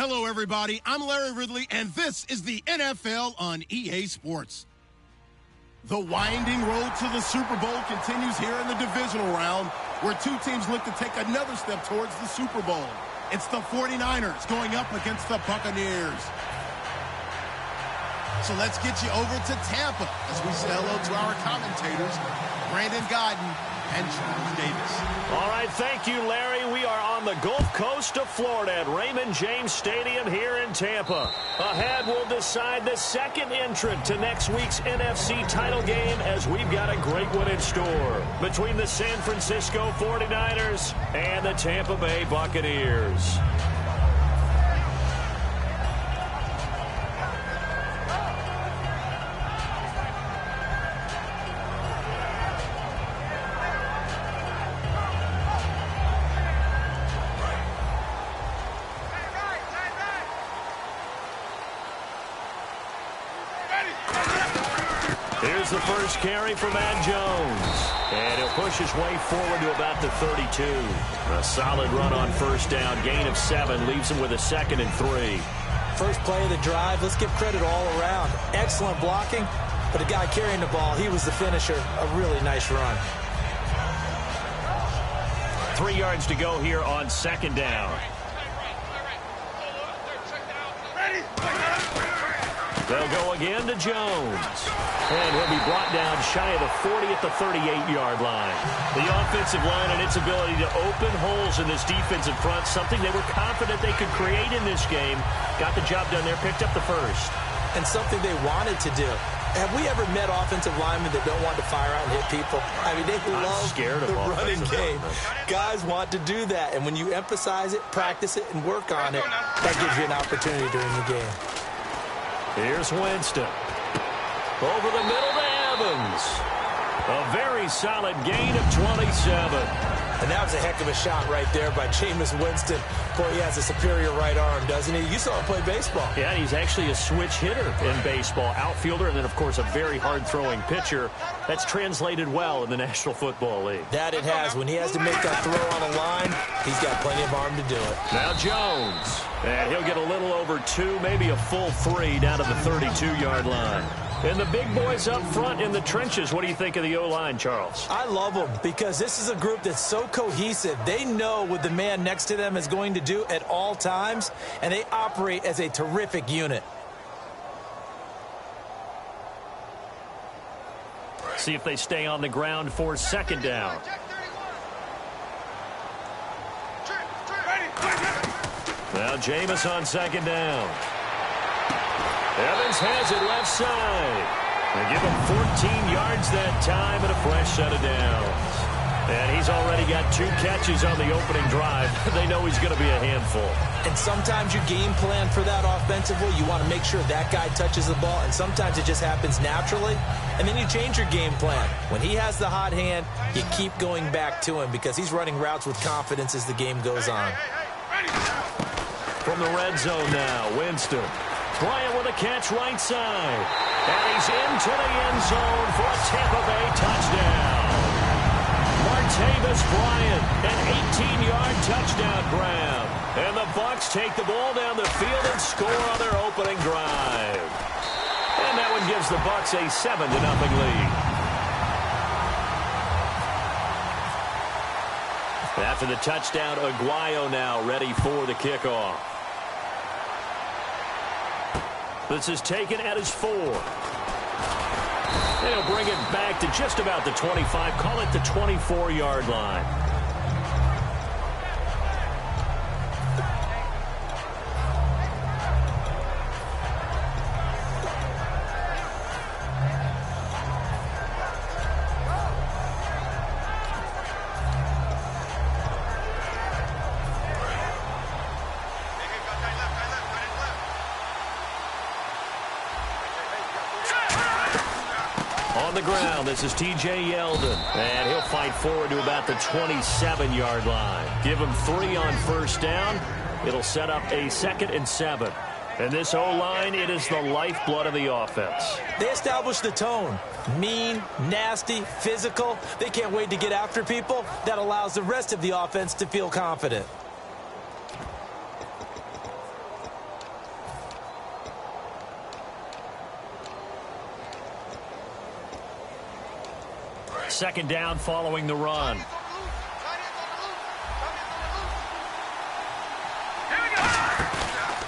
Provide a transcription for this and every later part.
Hello, everybody. I'm Larry Ridley, and this is the NFL on EA Sports. The winding road to the Super Bowl continues here in the divisional round, where two teams look to take another step towards the Super Bowl. It's the 49ers going up against the Buccaneers. So let's get you over to Tampa as we say hello to our commentators, Brandon Godden and Charles Davis. All right, thank you, Larry. We are on the Gulf Coast of Florida at Raymond James Stadium here in Tampa. Ahead, we'll decide the second entrant to next week's NFC title game, as we've got a great one in store between the San Francisco 49ers and the Tampa Bay Buccaneers. Here's the first carry for Matt Jones. And he'll push his way forward to about the 32. A solid run on first down. Gain of 7 leaves him with a 2nd and 3. First play of the drive. Let's give credit all around. Excellent blocking. But the guy carrying the ball, he was the finisher. A really nice run. 3 yards to go here on second down. They'll go again to Jones. And he'll be brought down shy of the 40 at the 38-yard line. The offensive line and its ability to open holes in this defensive front, something they were confident they could create in this game. Got the job done there, picked up the first. And something they wanted to do. Have we ever met offensive linemen that don't want to fire out and hit people? I mean, they love the running game. Guys want to do that. And when you emphasize it, practice it, and work on it, that gives you an opportunity during the game. Here's Winston. Over the middle to Evans. A very solid gain of 27. And that was a heck of a shot right there by Jameis Winston. Boy, he has a superior right arm, doesn't he? You saw him play baseball. Yeah, he's actually a switch hitter in baseball. Outfielder, and then, of course, a very hard-throwing pitcher. That's translated well in the National Football League. That it has. When he has to make that throw on a line, he's got plenty of arm to do it. Now Jones. And he'll get a little over 2, maybe a full 3 down to the 32-yard line. And the big boys up front in the trenches. What do you think of the O-line, Charles? I love them because this is a group that's so cohesive. They know what the man next to them is going to do at all times, and they operate as a terrific unit. See if they stay on the ground for second down. Now Jameis on second down. Evans has it left side. They give him 14 yards that time and a fresh set of downs. And he's already got 2 catches on the opening drive. They know he's going to be a handful. And sometimes you game plan for that offensively. You want to make sure that guy touches the ball. And sometimes it just happens naturally. And then you change your game plan. When he has the hot hand, you keep going back to him because he's running routes with confidence as the game goes on. From the red zone now, Winston. Bryant with a catch right side. And he's into the end zone for a Tampa Bay touchdown. Martavis Bryant, an 18-yard touchdown grab. And the Bucs take the ball down the field and score on their opening drive. And that one gives the Bucs a 7-0 lead. After the touchdown, Aguayo now ready for the kickoff. This is taken at his 4. They'll bring it back to just about the 25. Call it the 24-yard line. On the ground, this is T.J. Yeldon, and he'll fight forward to about the 27-yard line. Give him 3 on first down. It'll set up a 2nd and 7. And this O-line, it is the lifeblood of the offense. They establish the tone. Mean, nasty, physical. They can't wait to get after people. That allows the rest of the offense to feel confident. Second down following the run.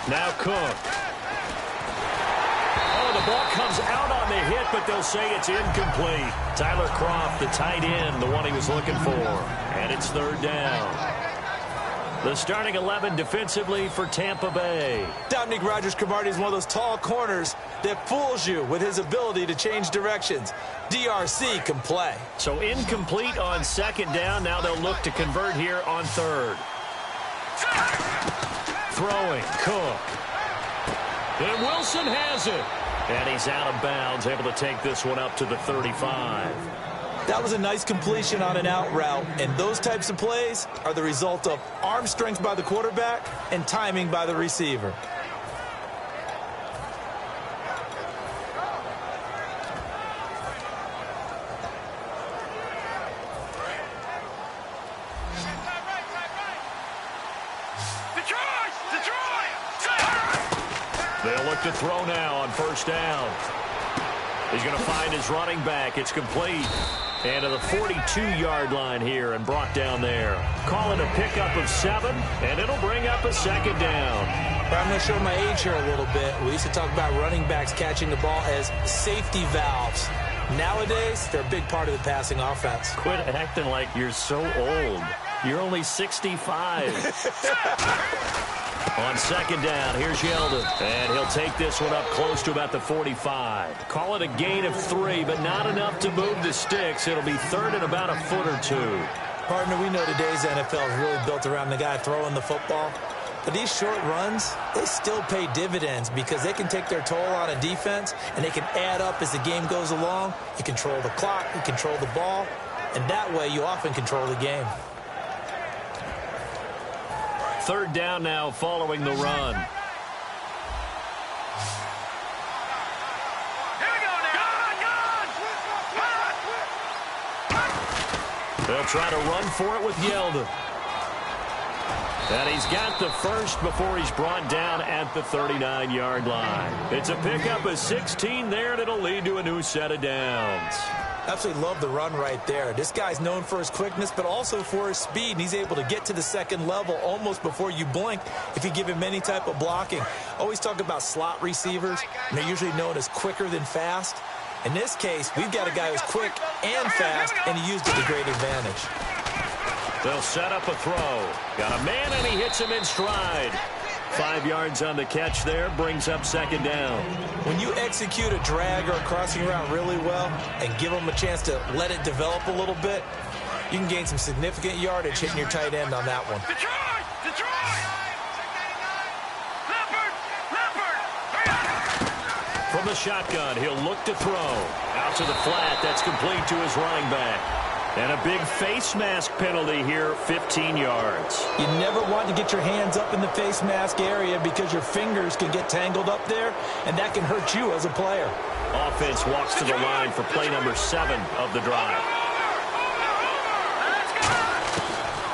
Now Cook. Oh, the ball comes out on the hit, but they'll say it's incomplete. Tyler Kroft, the tight end, the one he was looking for. And it's third down. The starting 11 defensively for Tampa Bay. Dominique Rodgers-Cromartie is one of those tall corners that fools you with his ability to change directions. DRC can play. So incomplete on second down. Now they'll look to convert here on third. Throwing, Cook. And Wilson has it. And he's out of bounds, able to take this one up to the 35. That was a nice completion on an out route, and those types of plays are the result of arm strength by the quarterback and timing by the receiver. They'll look to throw now on first down. He's going to find his running back. It's complete. And to the 42-yard line here and brought down there. Call it a pickup of 7, and it'll bring up a second down. But I'm going to show my age here a little bit. We used to talk about running backs catching the ball as safety valves. Nowadays, they're a big part of the passing offense. Quit acting like you're so old. You're only 65. On second down, here's Yeldon. And he'll take this one up close to about the 45. Call it a gain of 3, but not enough to move the sticks. It'll be third and about a foot or 2. Partner, we know today's NFL is really built around the guy throwing the football. But these short runs, they still pay dividends because they can take their toll on a defense, and they can add up as the game goes along. You control the clock, you control the ball, and that way you often control the game. Third down now following the run. They'll try to run for it with Yeldon. And he's got the first before he's brought down at the 39-yard line. It's a pickup of 16 there, and it'll lead to a new set of downs. Absolutely love the run right there. This guy's known for his quickness, but also for his speed. And he's able to get to the second level almost before you blink if you give him any type of blocking. Always talk about slot receivers, and they're usually known as quicker than fast. In this case, we've got a guy who's quick and fast, and he used it to great advantage. They'll set up a throw. Got a man, and he hits him in stride. 5 yards on the catch there, brings up second down. When you execute a drag or a crossing route really well and give them a chance to let it develop a little bit, you can gain some significant yardage hitting your tight end on that one. From the shotgun, he'll look to throw. Out to the flat, that's complete to his running back. And a big face mask penalty here, 15 yards. You never want to get your hands up in the face mask area because your fingers can get tangled up there, and that can hurt you as a player. Offense walks to the line for play number 7 of the drive.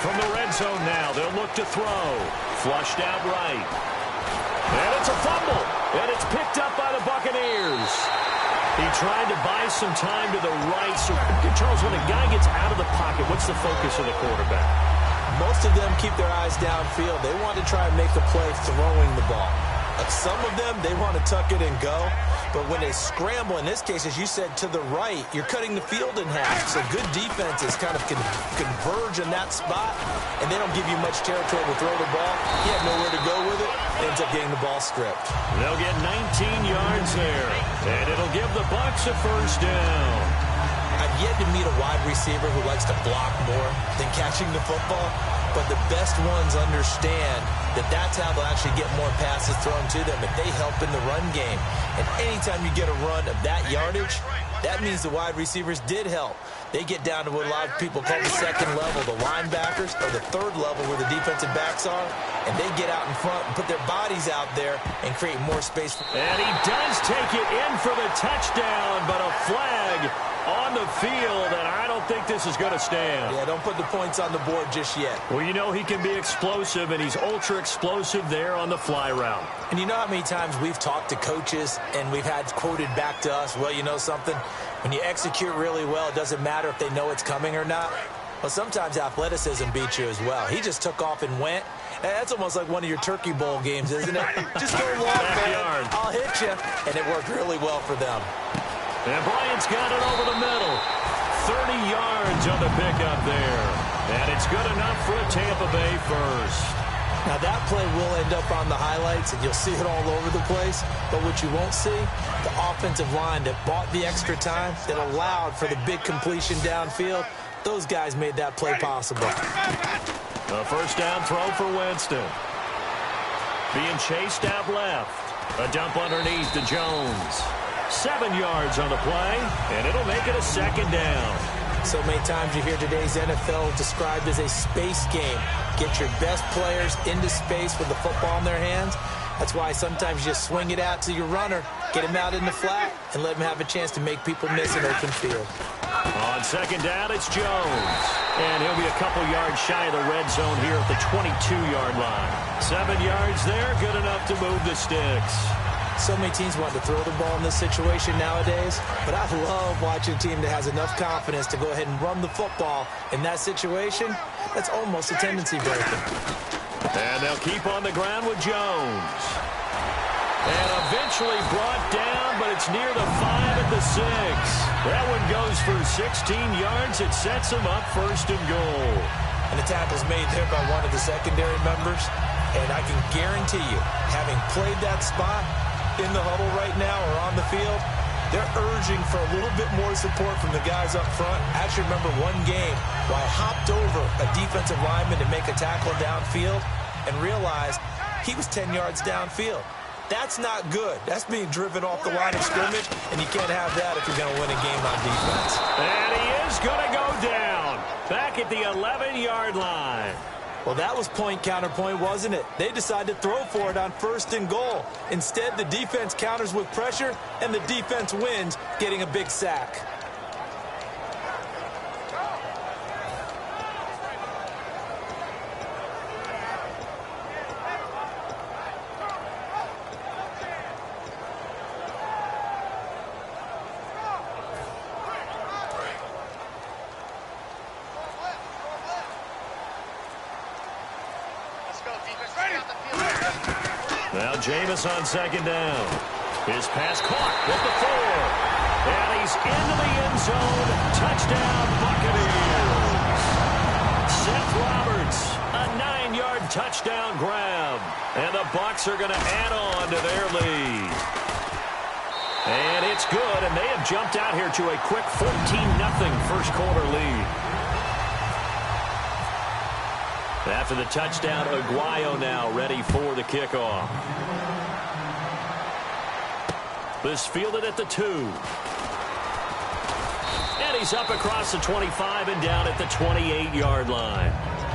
From the red zone now, they'll look to throw. Flushed out right. And it's a fumble, and it's picked up by the Buccaneers. He tried to buy some time to the right. So, Charles, when a guy gets out of the pocket, what's the focus of the quarterback? Most of them keep their eyes downfield. They want to try and make a play throwing the ball. Some of them, they want to tuck it and go. But when they scramble, in this case, as you said, to the right, you're cutting the field in half. So good defenses kind of converge in that spot, and they don't give you much territory to throw the ball. You have nowhere to go with it. Ends up getting the ball stripped. They'll get 19 yards there, and it'll give the Bucs a first down. I've yet to meet a wide receiver who likes to block more than catching the football, but the best ones understand that that's how they'll actually get more passes thrown to them if they help in the run game. And anytime you get a run of that yardage, that means the wide receivers did help. They get down to what a lot of people call the second level, the linebackers, or the third level where the defensive backs are, and they get out in front and put their bodies out there and create more space. And he does take it in for the touchdown, but a flag on the field, and I don't don't think this is going to stand. Yeah, don't put the points on the board just yet. Well, you know he can be explosive, and he's ultra-explosive there on the fly route. And you know how many times we've talked to coaches and we've had quoted back to us, well, you know something? When you execute really well, it doesn't matter if they know it's coming or not. Well, sometimes athleticism beats you as well. He just took off and went. That's almost like one of your Turkey Bowl games, isn't it? Just go long, man. I'll hit you. And it worked really well for them. And Bryant's got it over the middle. 30 yards on the pickup there. And it's good enough for a Tampa Bay first. Now, that play will end up on the highlights, and you'll see it all over the place. But what you won't see, the offensive line that bought the extra time, that allowed for the big completion downfield, those guys made that play possible. A first down throw for Winston. Being chased out left. A dump underneath to Jones. 7 yards on the play, and it'll make it a second down. So many times you hear today's NFL described as a space game. Get your best players into space with the football in their hands. That's why sometimes you just swing it out to your runner, get him out in the flat, and let him have a chance to make people miss an open field. On second down, it's Jones. And he'll be a couple yards shy of the red zone here at the 22-yard line. 7 yards there, good enough to move the sticks. So many teams want to throw the ball in this situation nowadays, but I love watching a team that has enough confidence to go ahead and run the football. In that situation, that's almost a tendency breaker. And they'll keep on the ground with Jones. And eventually brought down, but it's near the 5 at the 6. That one goes for 16 yards. It sets him up first and goal. And the tackle's made there by one of the secondary members. And I can guarantee you, having played that spot in the huddle right now or on the field, they're urging for a little bit more support from the guys up front. I actually remember one game where I hopped over a defensive lineman to make a tackle downfield and realized he was 10 yards downfield. That's not good. That's being driven off the line of scrimmage, and you can't have that if you're going to win a game on defense. And he is going to go down back at the 11-yard line. Well, that was point counterpoint, wasn't it? They decided to throw for it on first and goal. Instead, the defense counters with pressure, and the defense wins, getting a big sack. Now Jameis on second down. His pass caught with the 4. And he's into the end zone. Touchdown, Buccaneers. Seth Roberts, a 9-yard touchdown grab. And the Bucs are going to add on to their lead. And it's good, and they have jumped out here to a quick 14-0 first quarter lead. After the touchdown, Aguayo now ready for the kickoff. This fielded at the 2. And he's up across the 25 and down at the 28-yard line.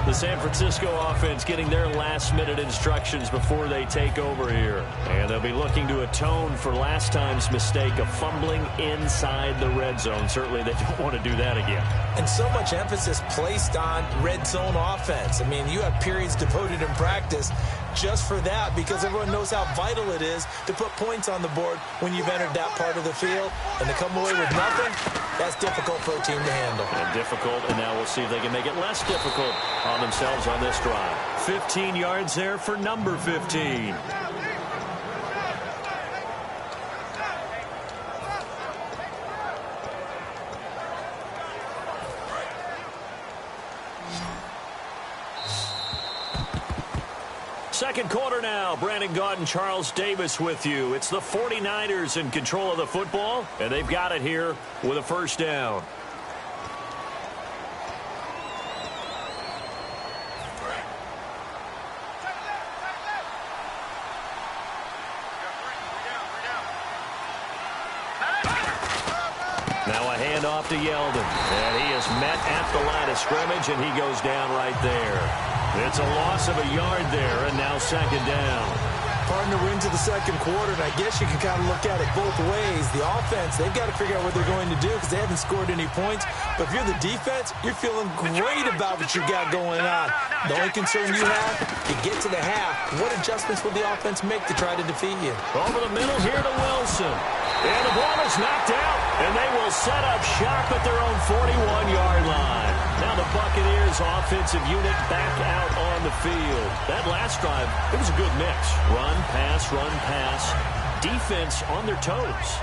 The San Francisco offense getting their last-minute instructions before they take over here. And they'll be looking to atone for last time's mistake of fumbling inside the red zone. Certainly they don't want to do that again. And so much emphasis placed on red zone offense. I mean, you have periods devoted in practice just for that because everyone knows how vital it is to put points on the board when you've entered that part of the field. And to come away with nothing, that's difficult for a team to handle. And difficult, and now we'll see if they can make it less difficult on themselves on this drive. 15 yards there for number 15. Second quarter now. Brandon Gaudin, Charles Davis with you. It's the 49ers in control of the football, and they've got it here with a first down. Now a handoff to Yeldon, and he is met at the line of scrimmage, and he goes down right there. It's a loss of a yard there, and now second down. Partner, we're into the second quarter, and I guess you can kind of look at it both ways. The offense, they've got to figure out what they're going to do because they haven't scored any points. But if you're the defense, you're feeling great about what you got going on. The only concern you have, you get to the half, what adjustments will the offense make to try to defeat you? Over the middle here to Wilson. And the ball is knocked out, and they will set up shop at their own 41-yard line. Now the Buccaneers offensive unit back out on the field. That last drive, it was a good mix. Run, pass, defense on their toes.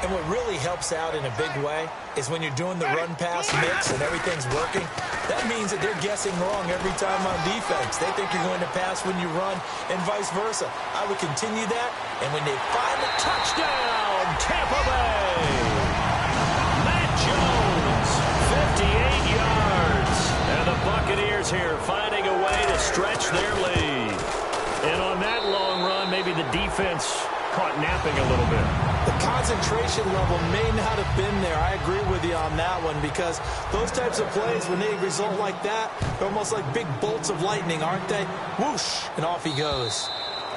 And what really helps out in a big way is when you're doing the run-pass mix and everything's working, that means that they're guessing wrong every time on defense. They think you're going to pass when you run and vice versa. I would continue that, and when they find the touchdown, Tampa Bay! Matt Jones, 58 yards. And the Buccaneers here finding a way to stretch their lead. And on that long run, maybe the defense caught napping a little bit. The concentration level may not have been there. I agree with you on that one because those types of plays, when they result like that, they're almost like big bolts of lightning, aren't they? Whoosh, and off he goes.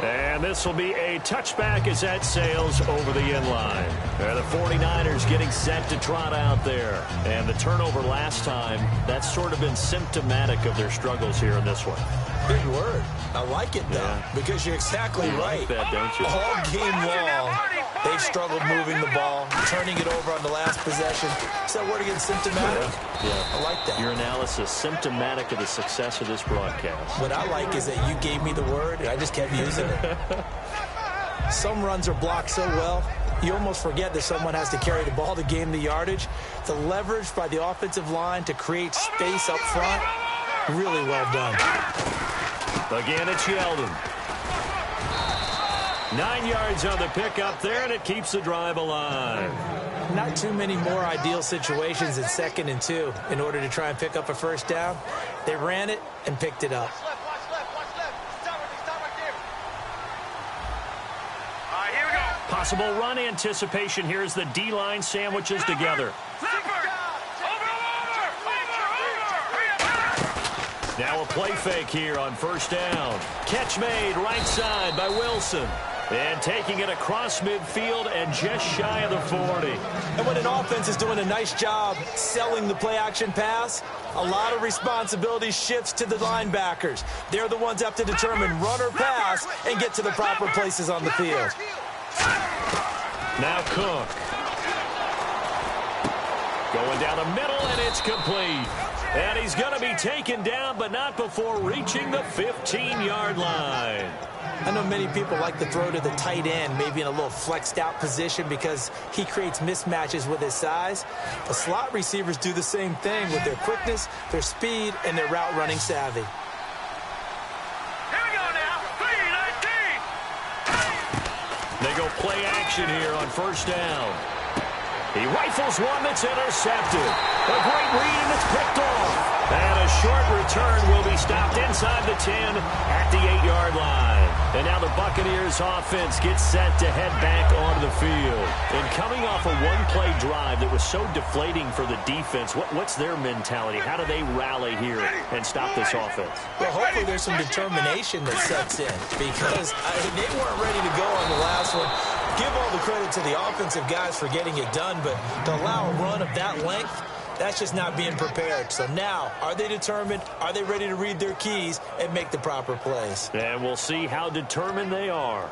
And this will be a touchback as that sails over the end line. The 49ers getting set to trot out there. And the turnover last time, that's sort of been symptomatic of their struggles here in this one. Big word. I like it, though, because you're exactly right. Like that, don't you? All game long, they've struggled moving the ball, turning it over on the last possession. Is that word again, symptomatic? Yeah. I like that. Your analysis, symptomatic of the success of this broadcast. What I like is that you gave me the word, and I just kept using it. Some runs are blocked so well, you almost forget that someone has to carry the ball to gain the yardage. The leverage by the offensive line to create space up front, really well done. Again, it's Yeldon. 9 yards on the pickup there, and it keeps the drive alive. Not too many more ideal situations in 2nd and 2 in order to try and pick up a first down. They ran it and picked it up. Possible run anticipation here as the D-line sandwiches together. Now a play fake here on first down. Catch made right side by Wilson. And taking it across midfield and just shy of the 40. And when an offense is doing a nice job selling the play-action pass, a lot of responsibility shifts to the linebackers. They're the ones that have to determine run or pass and get to the proper places on the field. Now Cook. Going down the middle, and it's complete. And he's going to be taken down, but not before reaching the 15-yard line. I know many people like to throw to the tight end, maybe in a little flexed out position because he creates mismatches with his size. The slot receivers do the same thing with their quickness, their speed, and their route running savvy. Here we go now, 3-19. They go play action here on first down. He rifles one that's intercepted. A great read, and it's picked off. And a short return will be stopped inside the 10 at the 8-yard line. And now the Buccaneers offense gets set to head back onto the field. And coming off a one-play drive that was so deflating for the defense, what's their mentality? How do they rally here and stop this offense? Well, hopefully there's some determination that sets in because they weren't ready to go on the last one. Give all the credit to the offensive guys for getting it done, but to allow a run of that length, that's just not being prepared. So now, are they determined? Are they ready to read their keys and make the proper plays? And we'll see how determined they are.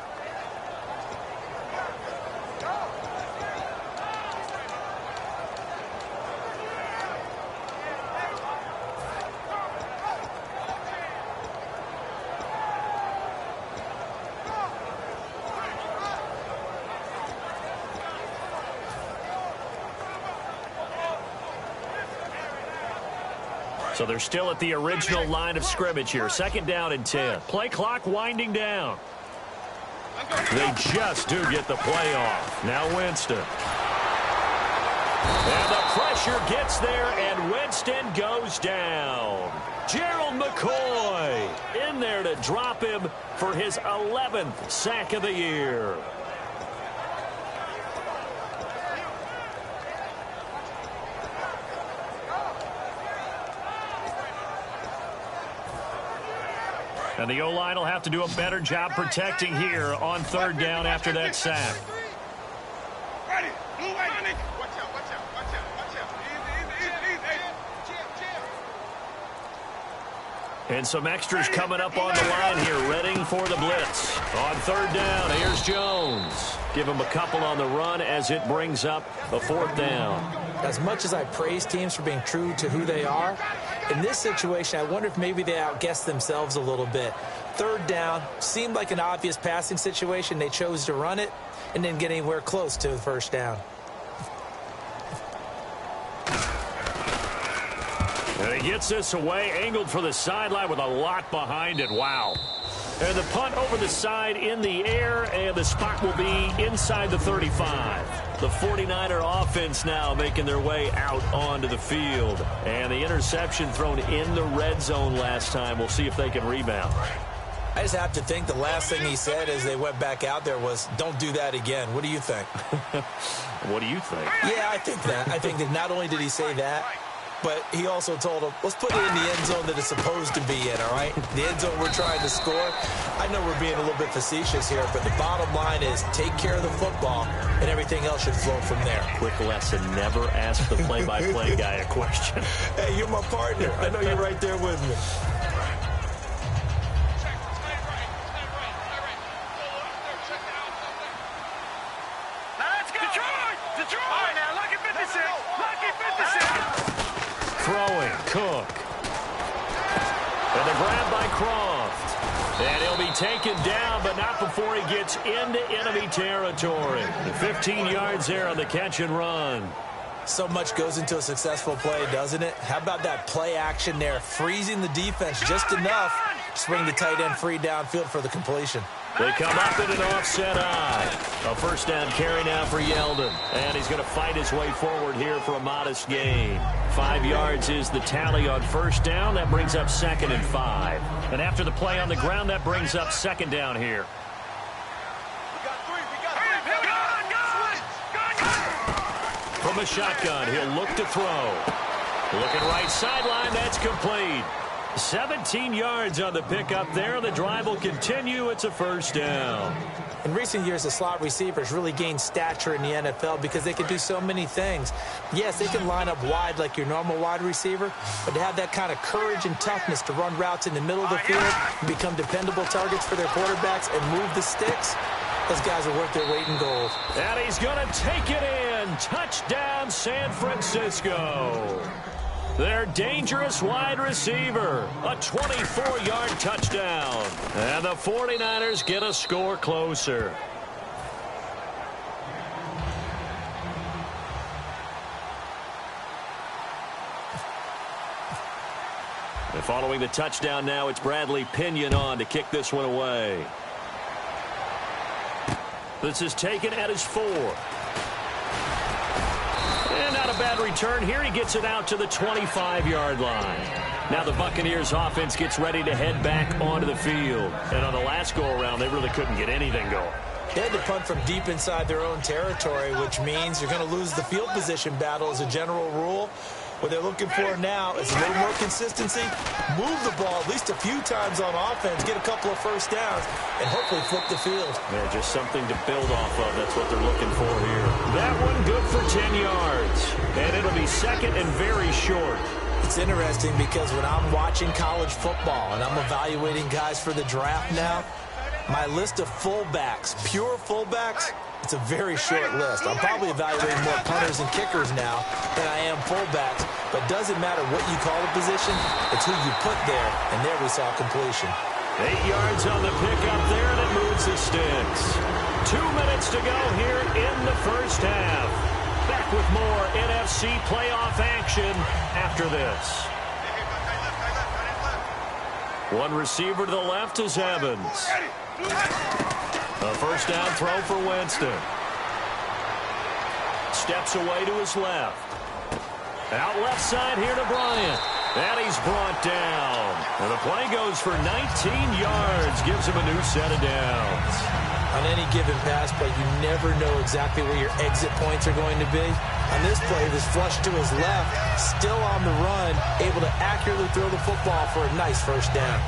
So they're still at the original line of scrimmage here. 2nd down and 10. Play clock winding down. They just do get the play off. Now Winston. And the pressure gets there, and Winston goes down. Gerald McCoy in there to drop him for his 11th sack of the year. And the O-line will have to do a better job protecting here on third down after that sack. And some extras coming up on the line here, ready for the blitz. On third down, here's Jones. Give him a couple on the run as it brings up a fourth down. As much as I praise teams for being true to who they are, in this situation, I wonder if maybe they outguessed themselves a little bit. Third down, seemed like an obvious passing situation. They chose to run it and didn't get anywhere close to the first down. And he gets this away, angled for the sideline with a lot behind it. Wow. And the punt over the side in the air, and the spot will be inside the 35. The 49er offense now making their way out onto the field. And the interception thrown in the red zone last time. We'll see if they can rebound. I just have to think the last thing he said as they went back out there was, don't do that again. What do you think? What do you think? Yeah, I think that. I think that not only did he say that, but he also told him, let's put it in the end zone that it's supposed to be in, all right? The end zone we're trying to score. I know we're being a little bit facetious here, but the bottom line is take care of the football, and everything else should flow from there. Quick lesson, never ask the play-by-play guy a question. Hey, you're my partner. I know you're right there with me. Throwing, Cook. And the grab by Croft. And he'll be taken down, but not before he gets into enemy territory. 15 yards there on the catch and run. So much goes into a successful play, doesn't it? How about that play action there, freezing the defense just enough to swing the tight end free downfield for the completion. They come up in an offset eye. A first down carry now for Yeldon. And he's going to fight his way forward here for a modest gain. 5 yards is the tally on first down. That brings up 2nd and 5. And after the play on the ground, that brings up 2nd down here. From a shotgun, he'll look to throw. Looking right sideline, that's complete. 17 yards on the pickup there. The drive will continue. It's a first down. In recent years, the slot receivers really gained stature in the NFL because they can do so many things. Yes, they can line up wide like your normal wide receiver, but to have that kind of courage and toughness to run routes in the middle of the field and become dependable targets for their quarterbacks and move the sticks, those guys are worth their weight in gold. And he's going to take it in. Touchdown, San Francisco. Their dangerous wide receiver. A 24-yard touchdown. And the 49ers get a score closer. And following the touchdown now, it's Bradley Pinion on to kick this one away. This is taken at his 4. And not a bad return here. He gets it out to the 25-yard line. Now the Buccaneers offense gets ready to head back onto the field. And on the last go-around, they really couldn't get anything going. They had to punt from deep inside their own territory, which means you're going to lose the field position battle as a general rule. What they're looking for now is a little more consistency, move the ball at least a few times on offense, get a couple of first downs, and hopefully flip the field. Yeah, just something to build off of. That's what they're looking for here. That one good for 10 yards. And it'll be 2nd and very short. It's interesting because when I'm watching college football and I'm evaluating guys for the draft now, my list of fullbacks, pure fullbacks, it's a very short list. I'm probably evaluating more punters and kickers now than I am fullbacks. But doesn't matter what you call a position, it's who you put there. And there we saw completion. 8 yards on the pickup there, and it moves the sticks. 2 minutes to go here in the first half. Back with more NFC playoff action after this. One receiver to the left is Evans. A first down throw for Winston. Steps away to his left. Out left side here to Bryant. And he's brought down. And the play goes for 19 yards. Gives him a new set of downs. On any given pass play, you never know exactly where your exit points are going to be. On this play, it was flushed to his left, still on the run, able to accurately throw the football for a nice first down.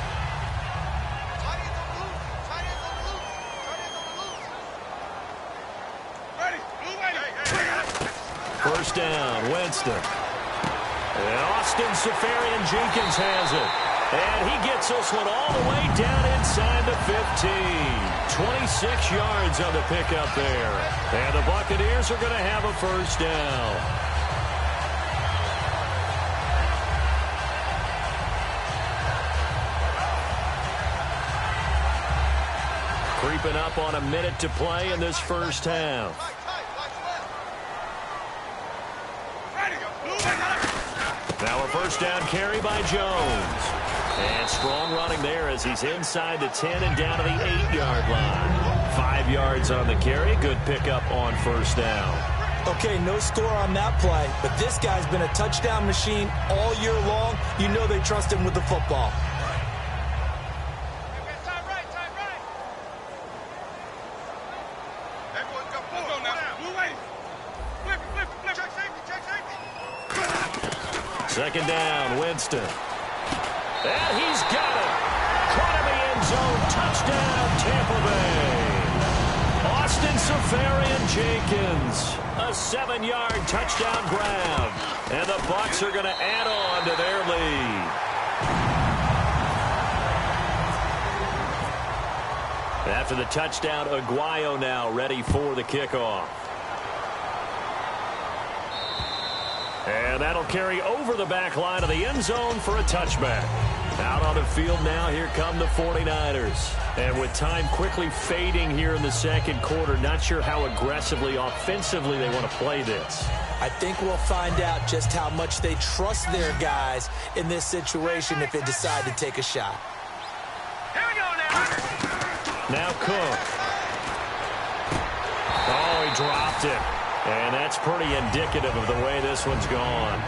first down. Winston. And Austin Seferian-Jenkins has it. And he gets this one all the way down inside the 15. 26 yards on the pickup there. And the Buccaneers are going to have a first down. Creeping up on a minute to play in this first half. Now a first down carry by Jones. And strong running there as he's inside the 10 and down to the 8-yard line. 5 yards on the carry. Good pickup on first down. Okay, no score on that play, but this guy's been a touchdown machine all year long. You know they trust him with the football. Second down, Winston. And he's got it. Caught in the end zone. Touchdown, Tampa Bay. Austin Seferian-Jenkins. A 7-yard touchdown grab. And the Bucs are going to add on to their lead. After the touchdown, Aguayo now ready for the kickoff. And that'll carry over the back line of the end zone for a touchback. Out on the field now, here come the 49ers. And with time quickly fading here in the second quarter, not sure how aggressively, offensively they want to play this. I think we'll find out just how much they trust their guys in this situation if they decide to take a shot. Here we go now. Now Cook. Oh, he dropped it. And that's pretty indicative of the way this one's gone.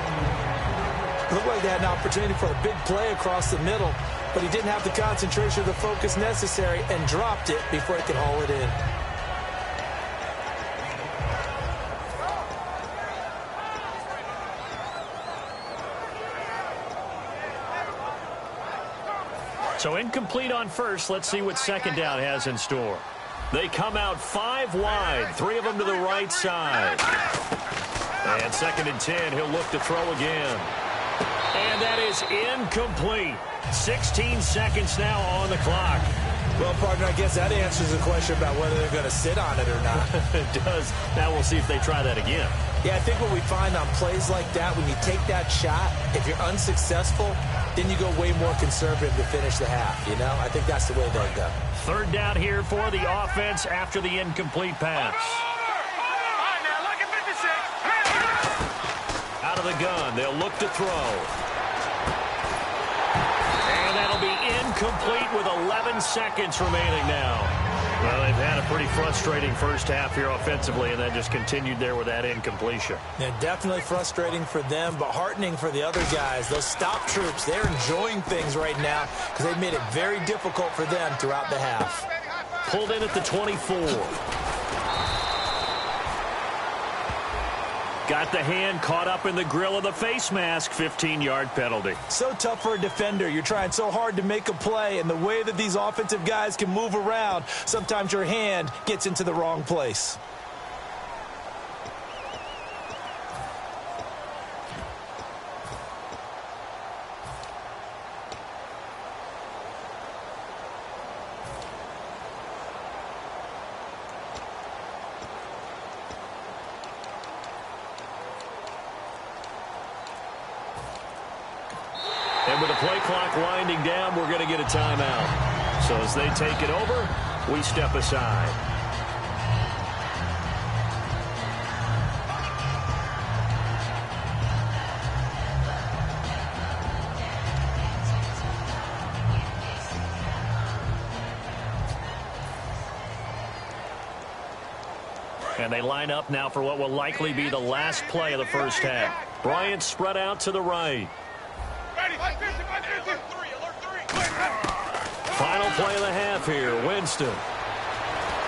Looked like they had an opportunity for a big play across the middle, but he didn't have the concentration or the focus necessary and dropped it before he could haul it in. So incomplete on first. Let's see what second down has in store. They come out 5 wide, 3 of them to the right side. And second and 10, he'll look to throw again. And that is incomplete. 16 seconds now on the clock. Well, partner, I guess that answers the question about whether they're going to sit on it or not. It does. Now we'll see if they try that again. Yeah, I think what we find on plays like that, when you take that shot, if you're unsuccessful, then you go way more conservative to finish the half, you know? I think that's the way they'll go. Third down here for the offense after the incomplete pass. Out of the gun, they'll look to throw. And that'll be incomplete with 11 seconds remaining now. Well, they've had a pretty frustrating first half here offensively, and that just continued there with that incompletion. Yeah, definitely frustrating for them, but heartening for the other guys. Those stop troops, they're enjoying things right now because they've made it very difficult for them throughout the half. Pulled in at the 24. Got the hand caught up in the grill of the face mask. 15-yard penalty. So tough for a defender. You're trying so hard to make a play, and the way that these offensive guys can move around, sometimes your hand gets into the wrong place. And with the play clock winding down, we're going to get a timeout. So as they take it over, we step aside. And they line up now for what will likely be the last play of the first half. Bryant spread out to the right. Final play of the half here. Winston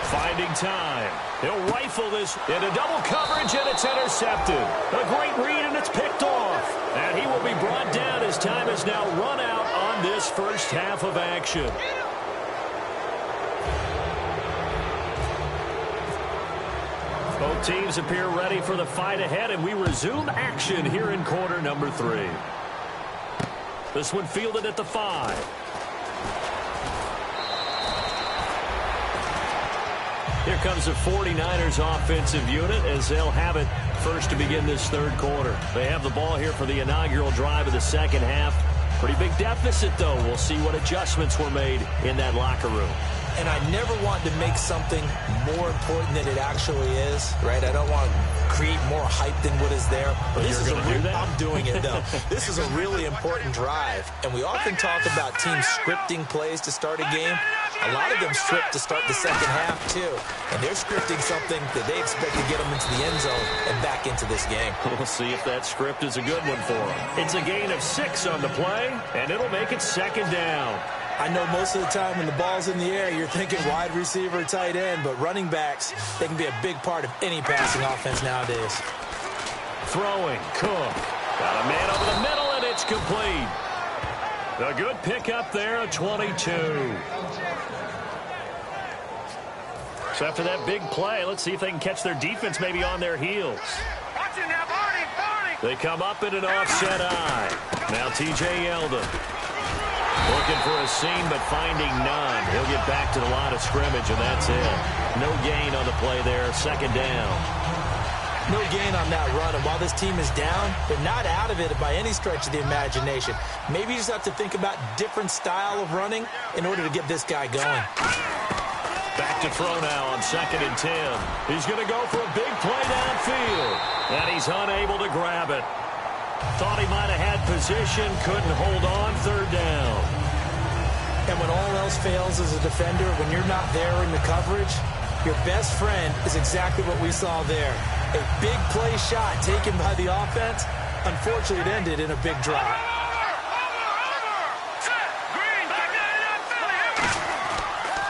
finding time. He'll rifle this into double coverage, and it's intercepted. A great read, and it's picked off. And he will be brought down as time is now run out on this first half of action. Both teams appear ready for the fight ahead, and we resume action here in quarter number 3. This one fielded at the 5. Here comes the 49ers offensive unit as they'll have it first to begin this third quarter. They have the ball here for the inaugural drive of the second half. Pretty big deficit, though. We'll see what adjustments were made in that locker room. And I never want to make something more important than it actually is, right? I don't want to create more hype than what is there. But this you're is going to do that? I'm doing it, though. This is a really important drive. And we often talk about teams scripting plays to start a game. A lot of them script to start the second half, too. And they're scripting something that they expect to get them into the end zone and back into this game. We'll see if that script is a good one for them. It's a gain of 6 on the play, and it'll make it second down. I know most of the time when the ball's in the air, you're thinking wide receiver, tight end, but running backs, they can be a big part of any passing offense nowadays. Throwing, Cook. Got a man over the middle, and it's complete. A good pickup there, a 22. So after that big play, let's see if they can catch their defense maybe on their heels. They come up in an offset eye. Now T.J. Yeldon. Looking for a seam, but finding none. He'll get back to the line of scrimmage, and that's it. No gain on the play there, second down. No gain on that run, and while this team is down, they're not out of it by any stretch of the imagination. Maybe you just have to think about different style of running in order to get this guy going. Back to throw now on 2nd and 10. He's going to go for a big play downfield, and he's unable to grab it. Thought he might have had position, couldn't hold on, third down. And when all else fails as a defender, when you're not there in the coverage, your best friend is exactly what we saw there. A big play shot taken by the offense. Unfortunately, it ended in a big drop.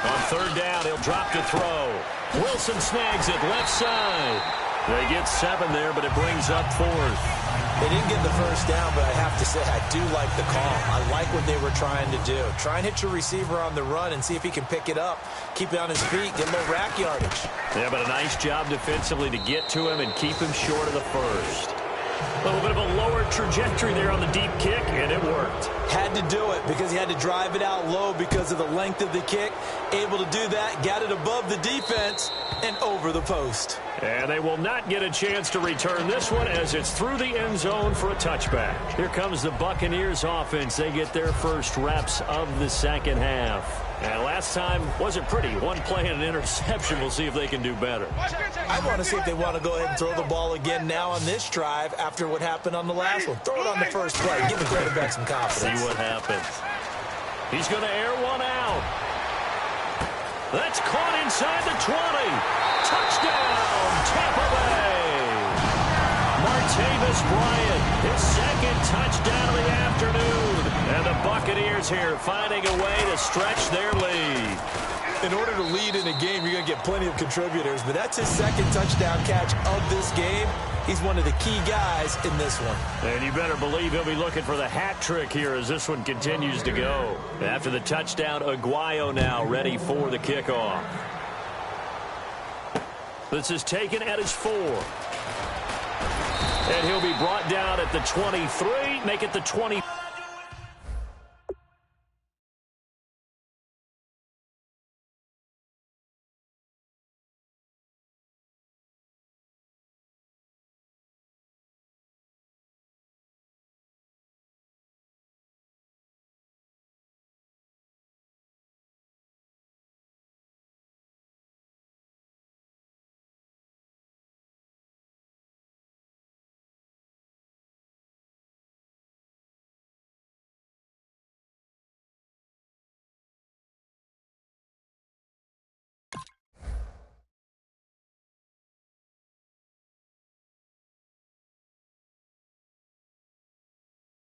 On third down, he'll drop to throw. Wilson snags it left side. They get 7 there, but it brings up 4th. They didn't get the first down, but I have to say I do like the call. I like what they were trying to do. Try and hit your receiver on the run and see if he can pick it up, keep it on his feet, get a little rack yardage. Yeah, but a nice job defensively to get to him and keep him short of the first. A little bit of a lower trajectory there on the deep kick, and it worked. Had to do it because he had to drive it out low because of the length of the kick. Able to do that, got it above the defense and over the post. And they will not get a chance to return this one as it's through the end zone for a touchback. Here comes the Buccaneers offense. They get their first reps of the second half. And last time wasn't pretty. One play and an interception. We'll see if they can do better. I want to see if they want to go ahead and throw the ball again now on this drive after what happened on the last one. Throw it on the first play. Give the quarterback some confidence. See what happens. He's going to air one out. That's caught inside the 20. Touchdown, Tampa Bay. Martavis Bryant, his second touchdown of the afternoon. And the Buccaneers here finding a way to stretch their lead. In order to lead in a game, you're going to get plenty of contributors, but that's his second touchdown catch of this game. He's one of the key guys in this one. And you better believe he'll be looking for the hat trick here as this one continues to go. After the touchdown, Aguayo now ready for the kickoff. This is taken at his 4. And he'll be brought down at the 23, make it the 20.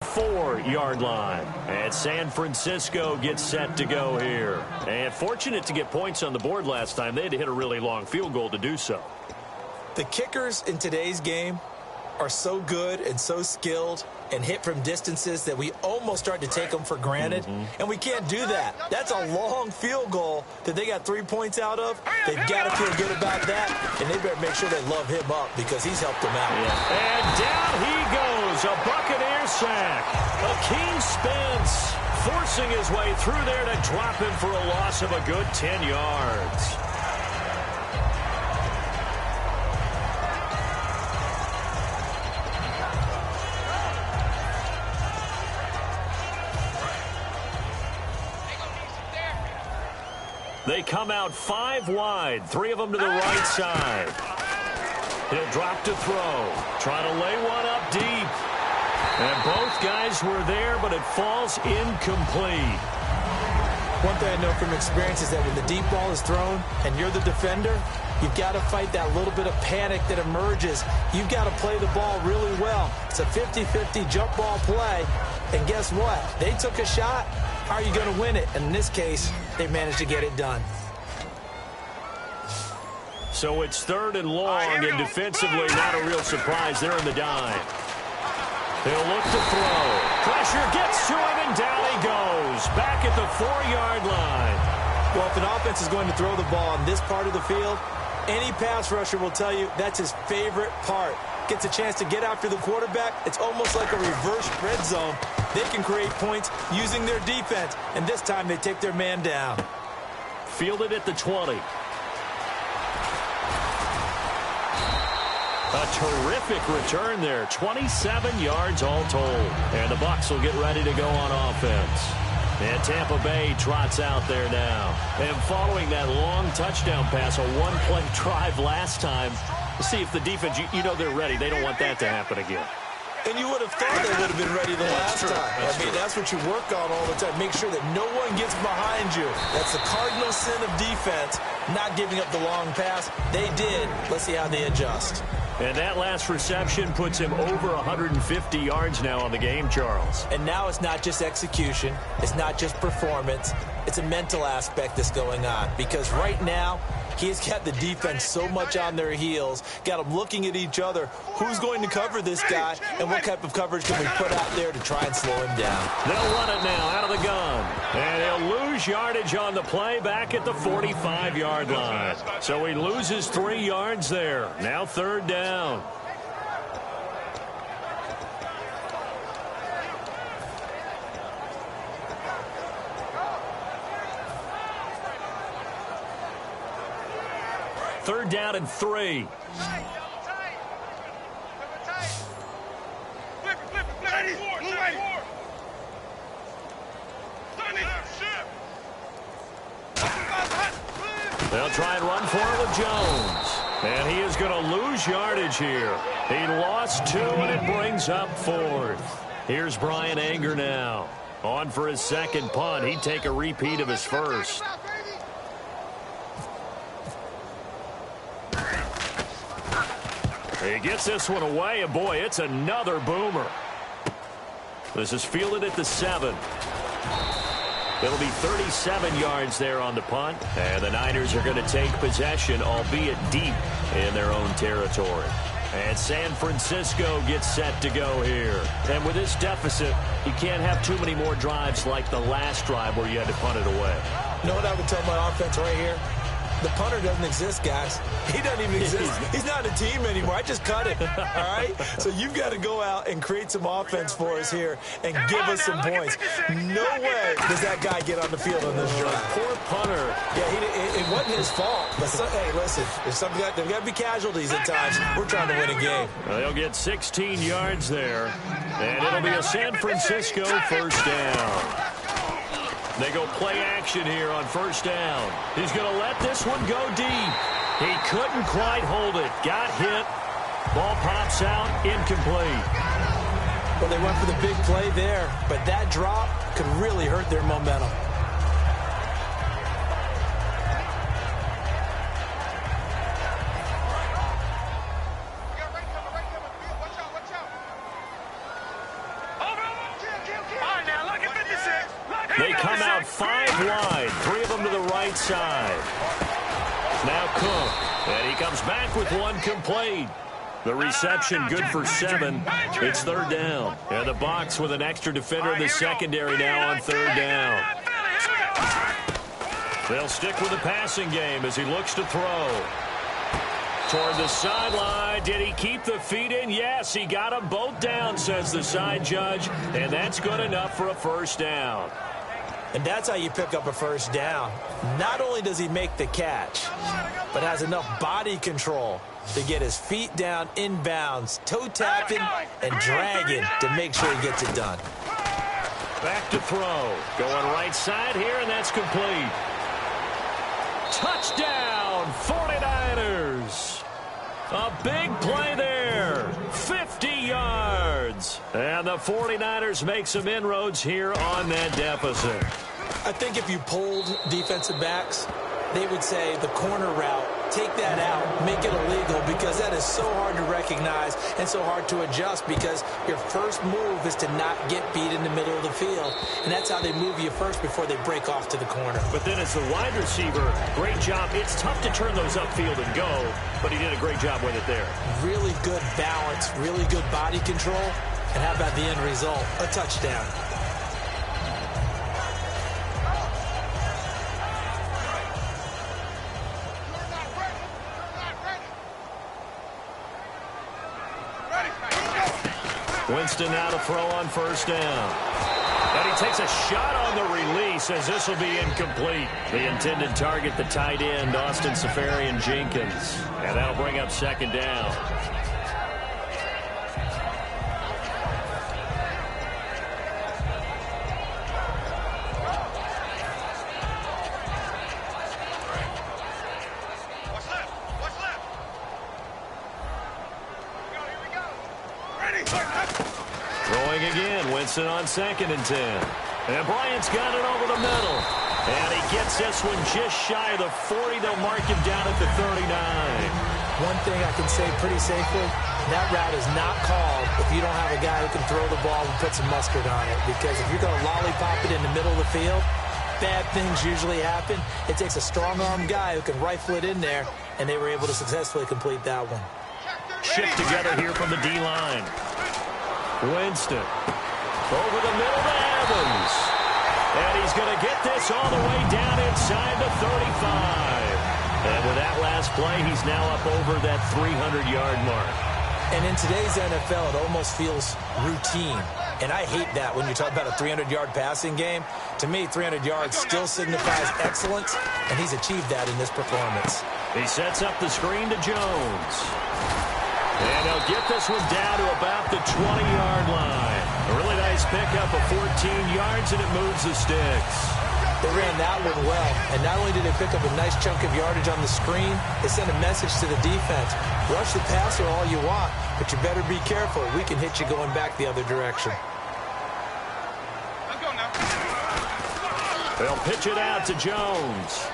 Four-yard line. And San Francisco gets set to go here. And fortunate to get points on the board last time. They had to hit a really long field goal to do so. The kickers in today's game are so good and so skilled and hit from distances that we almost start to take them for granted, and we can't do that. That's a long field goal that they got 3 points out of. They've got to feel good about that, and they better make sure they love him up because he's helped them out. Yeah. And down he goes, a Buccaneer sack. Akeem Spence forcing his way through there to drop him for a loss of a good 10 yards. They come out 5 wide, 3 of them to the right side. He'll drop to throw, try to lay one up deep. And both guys were there, but it falls incomplete. One thing I know from experience is that when the deep ball is thrown and you're the defender, you've got to fight that little bit of panic that emerges. You've got to play the ball really well. It's a 50-50 jump ball play. And guess what? They took a shot. How are you going to win it? And in this case, they managed to get it done. So it's 3rd and long, and defensively not a real surprise. They're in the dime. They'll look to throw. Pressure gets to him, and down he goes. Back at the 4-yard line. Well, if an offense is going to throw the ball in this part of the field, any pass rusher will tell you that's his favorite part. Gets a chance to get after the quarterback. It's almost like a reverse red zone. They can create points using their defense, and this time they take their man down. Fielded at the 20. A terrific return there. 27 yards all told. And the Bucs will get ready to go on offense. And Tampa Bay trots out there now. And following that long touchdown pass, a one-play drive last time, see if the defense, you know they're ready. They don't want that to happen again. And you would have thought they would have been ready the last time. That's what you work on all the time. Make sure that no one gets behind you. That's the cardinal sin of defense, not giving up the long pass. They did. Let's see how they adjust. And that last reception puts him over 150 yards now on the game, Charles. And now it's not just execution. It's not just performance. It's a mental aspect that's going on. Because right now, he's got the defense so much on their heels, got them looking at each other. Who's going to cover this guy, and what type of coverage can we put out there to try and slow him down? They'll run it now out of the gun. And he'll lose yardage on the play back at the 45-yard line. So he loses 3 yards there. Now 3rd down. Third down and 3. They'll try and run for it with Jones. And he is going to lose yardage here. He lost 2, and it brings up 4th. Here's Brian Anger now. On for his second punt. He'd take a repeat of his first. He gets this one away, and boy, it's another boomer. This is fielded at the 7. It'll be 37 yards there on the punt, and the Niners are going to take possession, albeit deep in their own territory. And San Francisco gets set to go here. And with this deficit, you can't have too many more drives like the last drive where you had to punt it away. You know what I would tell my offense right here? The punter doesn't exist, guys. He doesn't even exist. He's not a team anymore. I just cut it, all right? So you've got to go out and create some offense for us here and give us some points. No way does that guy get on the field on this drive. Poor punter. Yeah, it wasn't his fault. But hey, listen, there's got to be casualties at times. We're trying to win a game. Well, they'll get 16 yards there, and it'll be a San Francisco first down. They go play action here on first down. He's going to let this one go deep. He couldn't quite hold it. Got hit. Ball pops out. Incomplete. Well, they went for the big play there, but that drop could really hurt their momentum. They come out 5 wide, 3 of them to the right side. Now Cook, and he comes back with one complete. The reception good for 7. It's 3rd down. And the Bucs with an extra defender in the secondary now on 3rd down. They'll stick with the passing game as he looks to throw. Toward the sideline. Did he keep the feet in? Yes, he got them both down, says the side judge. And that's good enough for a 1st down. And that's how you pick up a 1st down. Not only does he make the catch, but has enough body control to get his feet down inbounds, toe tapping and dragging to make sure he gets it done. Back to throw. Going right side here, and that's complete. Touchdown, 49ers. A big play there. 50 yards. And the 49ers make some inroads here on that deficit. I think if you polled defensive backs, they would say the corner route, take that out, make it illegal, because that is so hard to recognize and so hard to adjust, because your first move is to not get beat in the middle of the field. And that's how they move you first before they break off to the corner. But then as the wide receiver, great job. It's tough to turn those upfield and go, but he did a great job with it there. Really good balance, really good body control. And how about the end result? A touchdown. Winston now to throw on 1st down. And he takes a shot on the release as this will be incomplete. The intended target, the tight end, Austin Safarian-Jenkins. And that'll bring up 2nd down. Throwing again, Winston on 2nd and 10. And Bryant's got it over the middle. And he gets this one just shy of the 40. They'll mark him down at the 39. One thing I can say pretty safely, that route is not called if you don't have a guy who can throw the ball and put some mustard on it. Because if you're going to lollipop it in the middle of the field, bad things usually happen. It takes a strong-armed guy who can rifle it in there, and they were able to successfully complete that one. Shift together here from the D-line. Winston over the middle to Evans. And he's going to get this all the way down inside the 35. And with that last play, he's now up over that 300-yard mark. And in today's NFL, it almost feels routine. And I hate that when you talk about a 300-yard passing game. To me, 300 yards still signifies excellence, and he's achieved that in this performance. He sets up the screen to Jones. And he'll get this one down to about the 20-yard line. A really nice pickup of 14 yards, and it moves the sticks. They ran that one well, and not only did they pick up a nice chunk of yardage on the screen, they sent a message to the defense. Rush the passer all you want, but you better be careful. We can hit you going back the other direction. Let's go now. They'll pitch it out to Jones.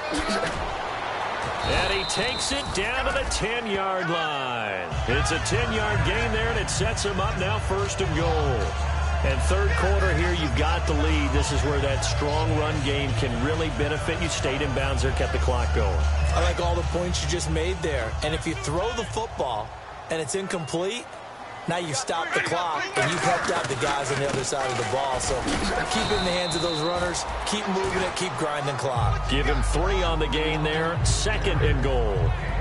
And he takes it down to the 10-yard line. It's a 10-yard gain there, and it sets him up now 1st and goal. And 3rd quarter here, you've got the lead. This is where that strong run game can really benefit you. Stayed in bounds there, kept the clock going. I like all the points you just made there. And if you throw the football and it's incomplete, now you've stopped the clock and you've helped out the guys on the other side of the ball. So keep it in the hands of those runners. Keep moving it. Keep grinding clock. Give him 3 on the gain there. 2nd and goal.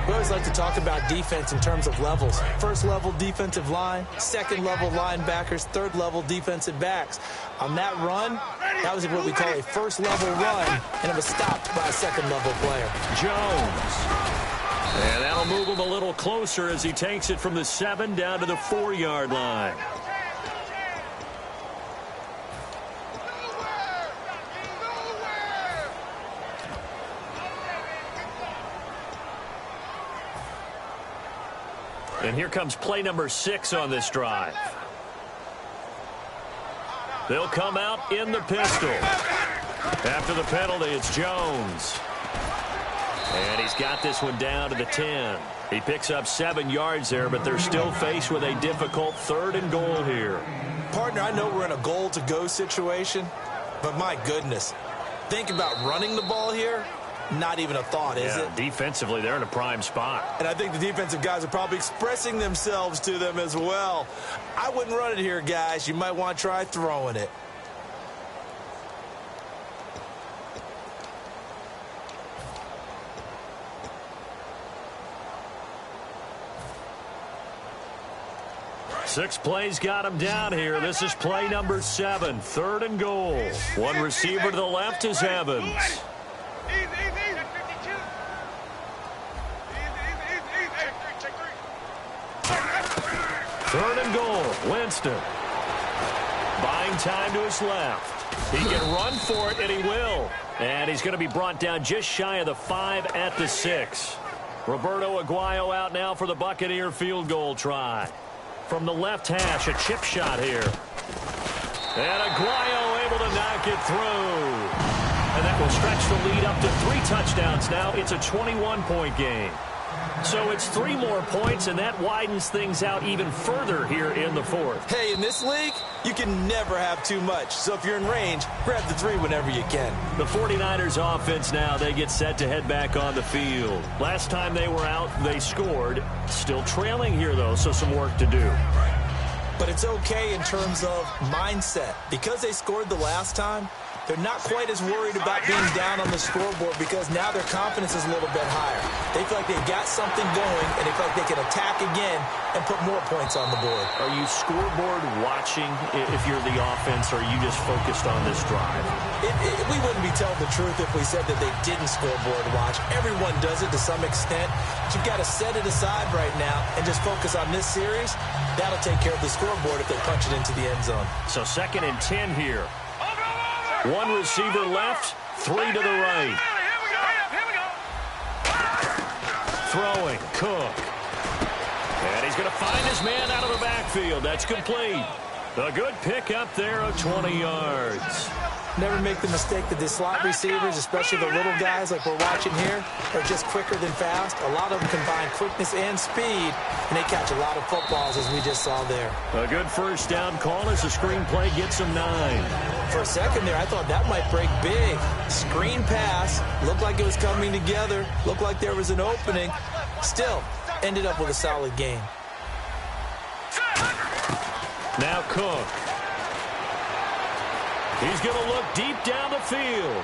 We always like to talk about defense in terms of levels. 1st level defensive line, 2nd level linebackers, 3rd level defensive backs. On that run, that was what we call a 1st level run, and it was stopped by a 2nd level player. Jones. And that'll move him a little closer as he takes it from the 7 down to the 4-yard line. And here comes play number 6 on this drive. They'll come out in the pistol. After the penalty, it's Jones. And he's got this one down to the 10. He picks up 7 yards there, but they're still faced with a difficult 3rd and goal here. Partner, I know we're in a goal-to-go situation, but my goodness, think about running the ball here. not even a thought, is it? Defensively, they're in a prime spot. And I think the defensive guys are probably expressing themselves to them as well. I wouldn't run it here, guys. You might want to try throwing it. Six plays got him down here. This is play number 7, 3rd and goal. One receiver to the left is Evans. Third and goal, Winston. Buying time to his left. He can run for it, and he will. And he's going to be brought down just shy of the 5 at the 6. Roberto Aguayo out now for the Buccaneer field goal try. From the left hash, a chip shot here. And Aguayo able to knock it through. And that will stretch the lead up to 3 touchdowns now. It's a 21-point game. So it's 3 more points, and that widens things out even further here in the 4th. Hey, in this league, you can never have too much. So if you're in range, grab the 3 whenever you can. The 49ers offense now, they get set to head back on the field. Last time they were out, they scored. Still trailing here, though, so some work to do. But it's okay in terms of mindset. Because they scored the last time, they're not quite as worried about being down on the scoreboard because now their confidence is a little bit higher. They feel like they've got something going, and they feel like they can attack again and put more points on the board. Are you scoreboard watching if you're the offense, or are you just focused on this drive? We wouldn't be telling the truth if we said that they didn't scoreboard watch. Everyone does it to some extent. But you've got to set it aside right now and just focus on this series. That'll take care of the scoreboard if they punch it into the end zone. So 2nd and 10 here. 1 receiver left, 3 to the right. Throwing, Cook. And he's going to find his man out of the backfield. That's complete. A good pickup there of 20 yards. Never make the mistake that the slot receivers, especially the little guys like we're watching here, are just quicker than fast. A lot of them combine quickness and speed, and they catch a lot of footballs, as we just saw there. A good first down call as the screen play gets him 9. For a second there, I thought that might break big. Screen pass, looked like it was coming together, looked like there was an opening. Still, ended up with a solid game. Now Cook. He's going to look deep down the field.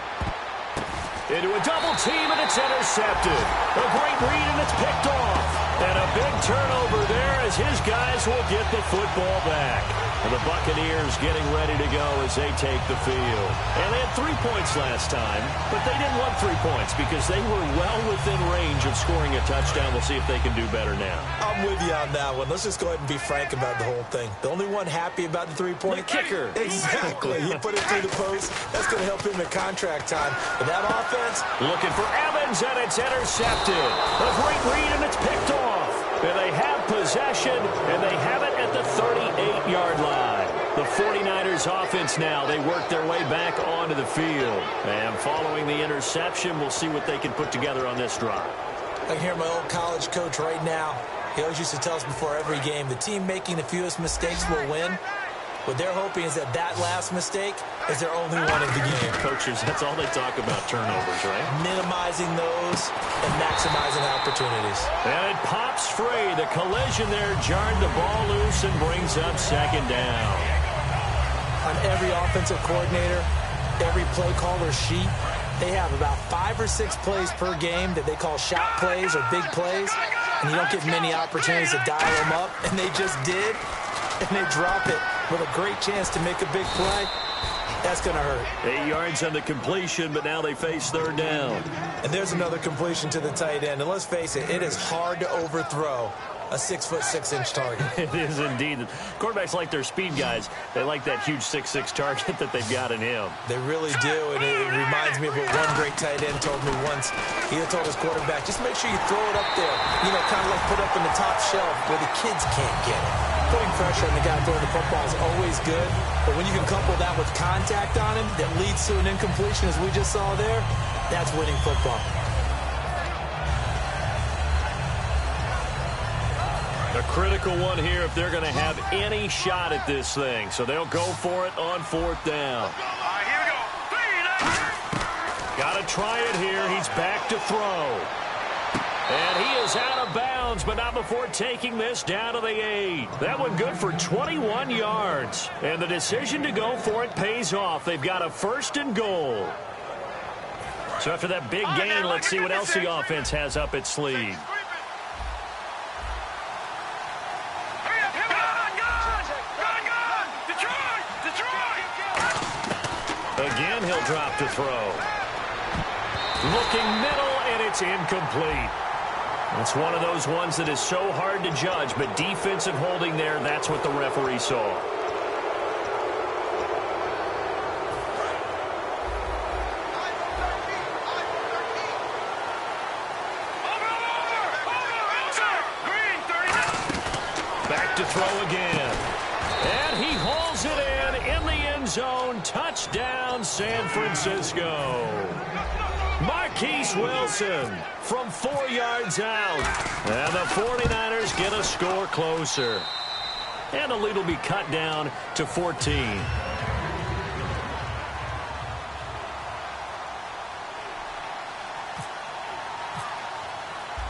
Into a double team, and it's intercepted. A great read, and it's picked off. And a big turnover there as his guys will get the football back. And the Buccaneers getting ready to go as they take the field. And they had 3 points last time, but they didn't want 3 points because they were well within range of scoring a touchdown. We'll see if they can do better now. I'm with you on that one. Let's just go ahead and be frank about the whole thing. The only one happy about the 3-point kicker. Exactly. He put it through the post. That's going to help him in contract time. But that offense, looking for Evans, and it's intercepted. A great read, and it's picked off. And they have possession, and they have it at the 38-yard line. The 49ers offense now, they work their way back onto the field. And following the interception, we'll see what they can put together on this drive. I can hear my old college coach right now. He always used to tell us before every game, the team making the fewest mistakes will win. What they're hoping is that that last mistake is their only one in the game. Coaches, that's all they talk about, turnovers, right? Minimizing those and maximizing opportunities. And it pops free. The collision there jarred the ball loose and brings up 2nd down. On every offensive coordinator, every play caller sheet, they have about 5 or 6 plays per game that they call shot plays or big plays, and you don't get many opportunities to dial them up, and they just did, and they drop it with a great chance to make a big play. That's going to hurt. 8 yards on the completion, but now they face 3rd down. And there's another completion to the tight end, and let's face it, it is hard to overthrow a 6'6" target. It is indeed. Quarterbacks like their speed guys. They like that huge 6'6" target that they've got in him. They really do, and it reminds me of what one great tight end told me once. He told his quarterback, just make sure you throw it up there, kind of like put up in the top shelf where the kids can't get it. Putting pressure on the guy throwing the football is always good, but when you can couple that with contact on him that leads to an incompletion, as we just saw there, that's winning football. A critical one here if they're going to have any shot at this thing. So they'll go for it on 4th down. Got to try it here. He's back to throw. And he is out of bounds, but not before taking this down to the 8. That one good for 21 yards. And the decision to go for it pays off. They've got a 1st and goal. So after that big gain, let's see what else the offense has up its sleeve. Again, he'll drop to throw. Looking middle, and it's incomplete. It's one of those ones that is so hard to judge, but defensive holding there, that's what the referee saw. Back to throw again. And he hauls it in the end zone. Touchdown, San Francisco. Marquise Wilson from 4 yards out. And the 49ers get a score closer. And the lead will be cut down to 14.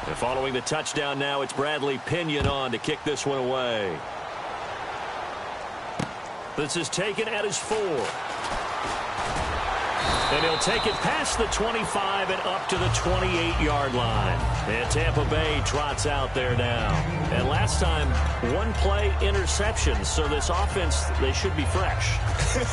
And following the touchdown now, it's Bradley Pinion on to kick this one away. This is taken at his 4. And he'll take it past the 25 and up to the 28-yard line. And Tampa Bay trots out there now. And last time, 1-play interception. So this offense, they should be fresh.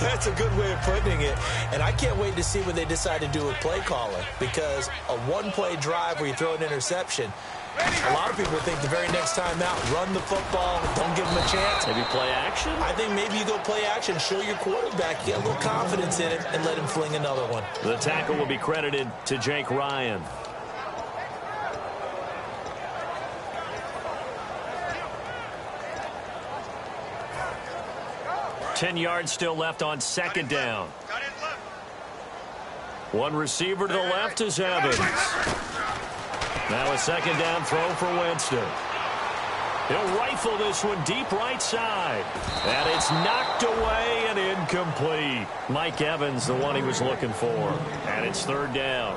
That's a good way of putting it. And I can't wait to see what they decide to do with play calling. Because a 1-play drive where you throw an interception, a lot of people think the very next time out, run the football, don't give them a chance. Maybe play action? I think maybe you go play action, show your quarterback, get a little confidence in him, and let him fling another one. The tackle will be credited to Jake Ryan. Ten yards still left on 2nd down. One receiver to the left is Evans. Now a 2nd down throw for Winston. He'll rifle this one deep right side. And it's knocked away and incomplete. Mike Evans, the one he was looking for. And it's 3rd down.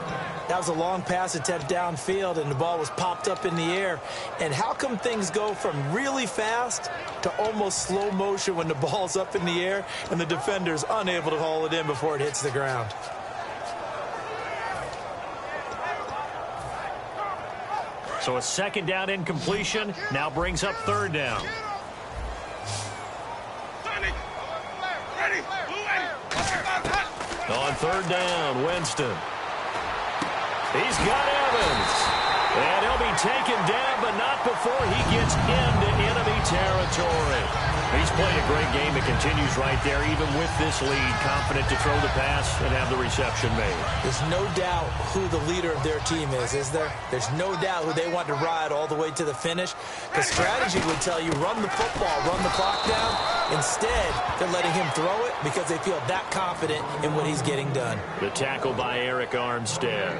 That was a long pass attempt downfield, and the ball was popped up in the air. And how come things go from really fast to almost slow motion when the ball's up in the air and the defender's unable to haul it in before it hits the ground? So a 2nd down incompletion now brings up 3rd down. On 3rd down, Winston. He's got Evans. And he'll be taken down, but not before he gets into enemy territory. He's playing a great game. It continues right there, even with this lead. Confident to throw the pass and have the reception made. There's no doubt who the leader of their team is there? There's no doubt who they want to ride all the way to the finish. Because strategy would tell you, run the football, run the clock down. Instead, they're letting him throw it because they feel that confident in what he's getting done. The tackle by Eric Armstead.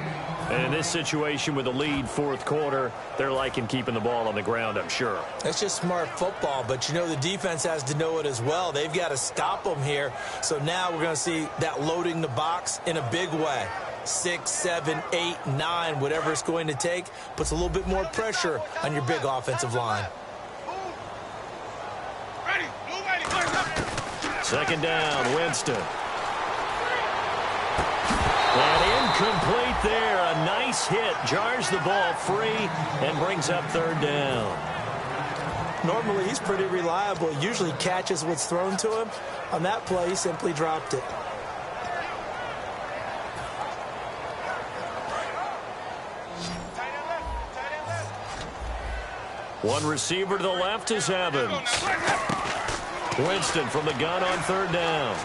And in this situation with the lead 4th quarter, they're liking keeping the ball on the ground, I'm sure. That's just smart football, but you know the defense has to know it as well. They've got to stop them here. So now we're going to see that loading the box in a big way. 6, 7, 8, 9, whatever it's going to take, puts a little bit more pressure on your big offensive line. 2nd down, Winston. And incomplete there. A nice hit. Jars the ball free and brings up 3rd down. Normally, he's pretty reliable. Usually catches what's thrown to him. On that play, he simply dropped it. One receiver to the left is Evans. Winston from the gun on 3rd down.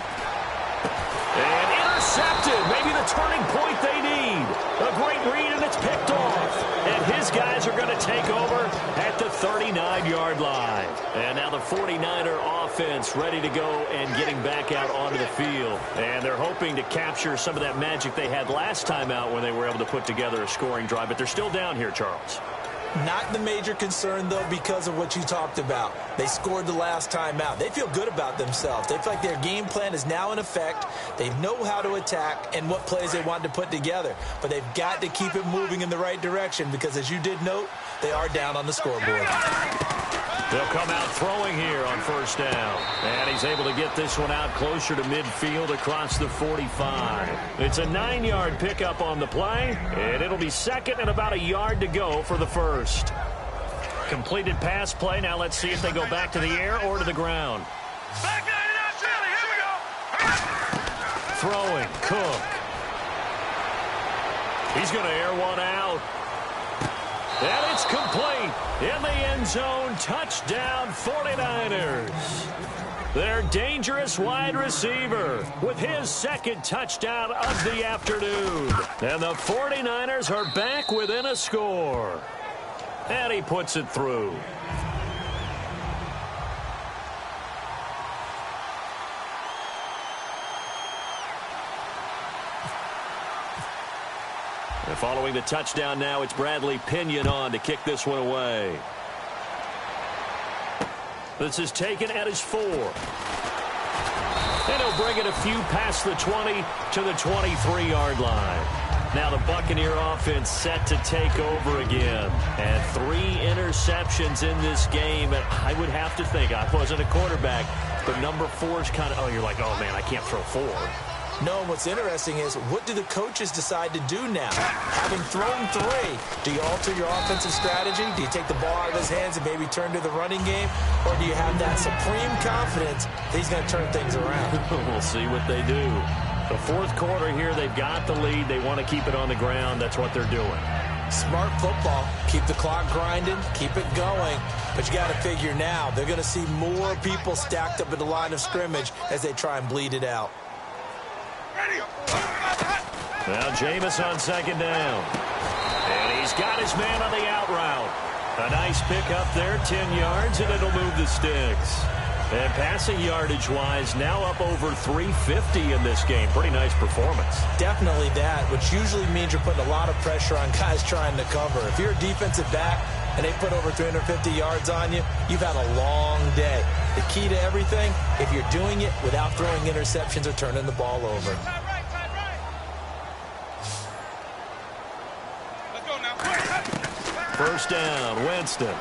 And intercepted. Maybe the turning point they need. A great read, and it's picked off. And his guys are going to take over at the 39-yard line. And now the 49er offense ready to go and getting back out onto the field. And they're hoping to capture some of that magic they had last time out when they were able to put together a scoring drive. But they're still down here, Charles. Not the major concern, though, because of what you talked about. They scored the last time out. They feel good about themselves. They feel like their game plan is now in effect. They know how to attack and what plays they want to put together. But they've got to keep it moving in the right direction because, as you did note, they are down on the scoreboard. They'll come out throwing here on first down. And he's able to get this one out closer to midfield across the 45. It's a 9-yard pickup on the play, and it'll be second and about a yard to go for the first. Completed pass play. Now let's see if they go back to the air or to the ground. Back 99, Shirley. Here we go. Throwing, Cook. He's going to air one out. And it's complete. In the end zone, touchdown 49ers. Their dangerous wide receiver with his second touchdown of the afternoon. And the 49ers are back within a score. And he puts it through. And following the touchdown now, it's Bradley Pinion on to kick this one away. This is taken at his 4. And he'll bring it a few past the 20 to the 23-yard line. Now the Buccaneer offense set to take over again. And 3 interceptions in this game. And I would have to think, I wasn't a quarterback, but number 4 is kind of, oh, you're like, oh, man, I can't throw 4. No, what's interesting is, what do the coaches decide to do now? Having thrown 3, do you alter your offensive strategy? Do you take the ball out of his hands and maybe turn to the running game? Or do you have that supreme confidence that he's going to turn things around? We'll see what they do. The fourth quarter here, they've got the lead. They want to keep it on the ground. That's what they're doing. Smart football. Keep the clock grinding. Keep it going. But you got to figure now, they're going to see more people stacked up at the line of scrimmage as they try and bleed it out. Now Jameis on second down. And he's got his man on the out route. A nice pick up there, 10 yards, and it'll move the sticks. And passing yardage-wise, now up over 350 in this game. Pretty nice performance. Definitely that, which usually means you're putting a lot of pressure on guys trying to cover. If you're a defensive back and they put over 350 yards on you, you've had a long day. The key to everything, if you're doing it without throwing interceptions or turning the ball over. First down, Winston.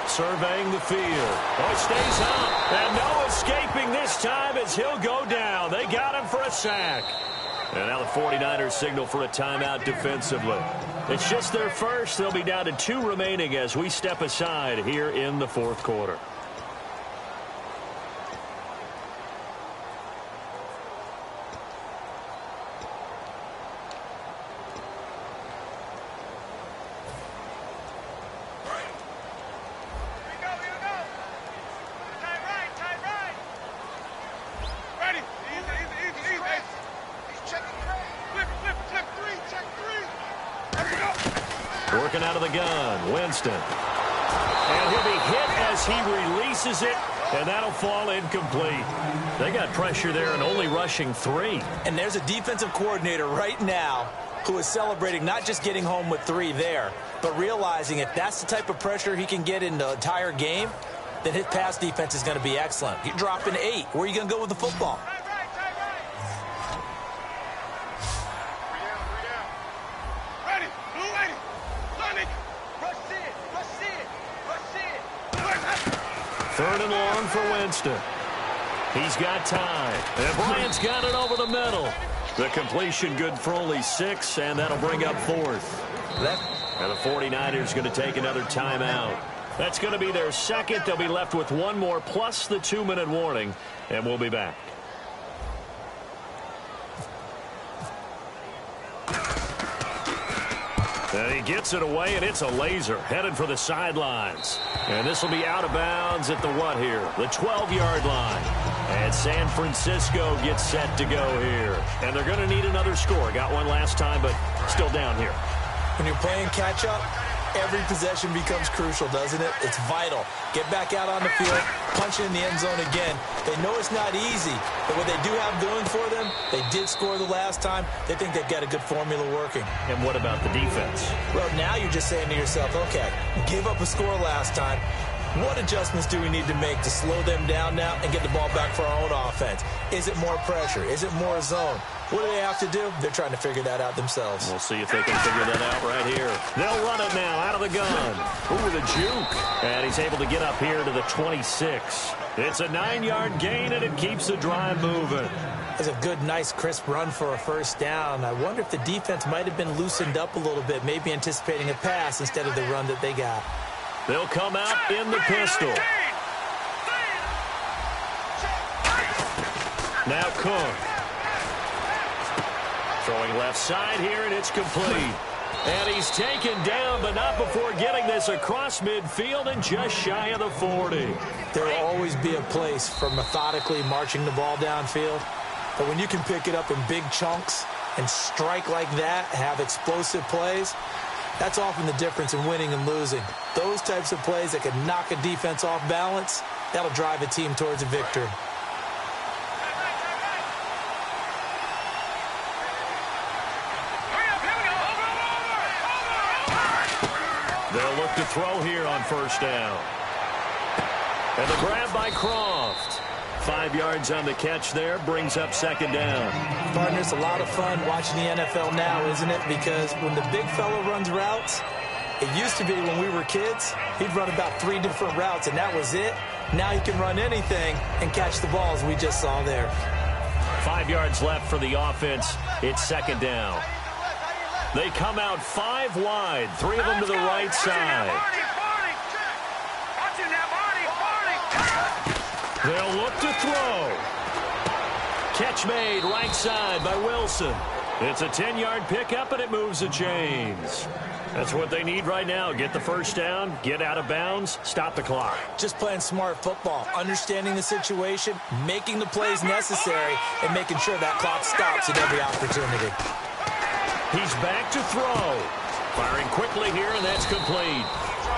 Surveying the field. Oh, it stays up. And no escaping this time as he'll go down. They got him for a sack. And now the 49ers signal for a timeout defensively. It's just their first. They'll be down to 2 remaining as we step aside here in the fourth quarter. Working out of the gun, Winston. And he'll be hit as he releases it, and that'll fall incomplete. They got pressure there and only rushing 3. And there's a defensive coordinator right now who is celebrating not just getting home with 3 there, but realizing if that's the type of pressure he can get in the entire game, then his pass defense is going to be excellent. You're dropping 8. Where are you going to go with the football? Third and long for Winston. He's got time. And Bryant's got it over the middle. The completion good for only 6, and that'll bring up 4th. And the 49ers going to take another timeout. That's going to be their second. They'll be left with 1 more plus the 2-minute warning, and we'll be back. And he gets it away, and it's a laser headed for the sidelines. And this will be out of bounds at the what here? The 12-yard line. And San Francisco gets set to go here. And they're going to need another score. Got one last time, but still down here. When you're playing catch-up, Every possession becomes crucial, doesn't it? It's vital. Get back out on the field, punch it in the end zone again. They know it's not easy, but what they do have going for them, they did score the last time. They think they've got a good formula working. And what about the defense? Well, now you're just saying to yourself, okay, gave up a score last time. What adjustments do we need to make to slow them down now and get the ball back for our own offense? Is it more pressure? Is it more zone? What do they have to do? They're trying to figure that out themselves. We'll see if they can figure that out right here. They'll run it now out of the gun. Ooh, the juke. And he's able to get up here to the 26. It's a 9-yard gain, and it keeps the drive moving. It's a good, nice, crisp run for a first down. I wonder if the defense might have been loosened up a little bit, maybe anticipating a pass instead of the run that they got. They'll come out in the pistol. Now Cook. Throwing left side here, and it's complete. And he's taken down, but not before getting this across midfield and just shy of the 40. There will always be a place for methodically marching the ball downfield. But when you can pick it up in big chunks and strike like that, have explosive plays, that's often the difference in winning and losing. Those types of plays that can knock a defense off balance, that'll drive a team towards a victory. They'll look to throw here on first down. And the grab by Croft. 5 yards on the catch there, brings up second down. Partner, it's a lot of fun watching the NFL now, isn't it? Because when the big fella runs routes, it used to be when we were kids, he'd run about 3 different routes, and that was it. Now he can run anything and catch the balls we just saw there. 5 yards left for the offense. It's second down. They come out 5 wide, 3 of them to the right side. They'll look to throw. Catch made right side by Wilson. It's a 10-yard pickup, and it moves the chains. That's what they need right now. Get the first down, get out of bounds, stop the clock. Just playing smart football, understanding the situation, making the plays necessary, and making sure that clock stops at every opportunity. He's back to throw. Firing quickly here, and that's complete.